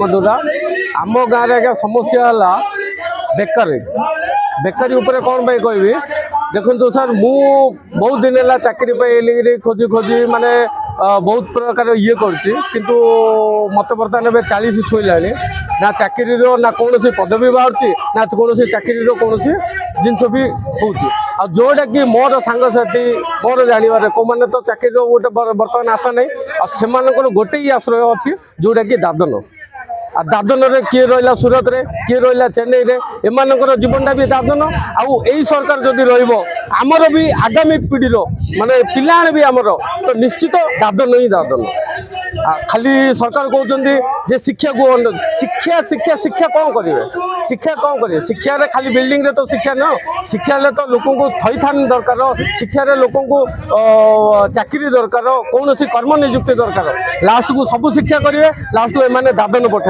मधुरा आम गाँव में समस्या है बेकारी बेकारी उपर कौन भाई कहबी देखो सर मु बहुत दिन है चाकरी खोजी खोजी माने बहुत प्रकार ये किंतु मत बर्तमान 40 छुईला ना चाकरी ना कौन पदवी बाहर ना कौन चाकरी कौन जिनस भी हो जोटा कि मोर सांगसाथी मोर जानवर कौ मैंने तो चाकरी गोटे बर्तमान आशा नहीं से गोटे ही आश्रय अच्छी जोटा कि दादन आ दादन रे किए रहा सूरत रे किए रहा चेन्नई रे एमानकर जीवनटा भी दादन आउ यही सरकार जदि रमर भी आगामी पीढ़ी माने पिला भी आमर तो निश्चित दादन ही दादन खाली सरकार कहते शिक्षा को शिक्षा शिक्षा शिक्षा कौन करेंगे शिक्षा कौन करेंगे शिक्षा रे खाली बिल्डिंग रे तो शिक्षा न शिक्षा रे तो लोक को थईथान दरकार शिक्षा रे लोक को चाकरी दरकार कौन कर्म नियुक्ति दरकार लास्ट को सब शिक्षा करेंगे लास्ट को एमाने दादन पठे।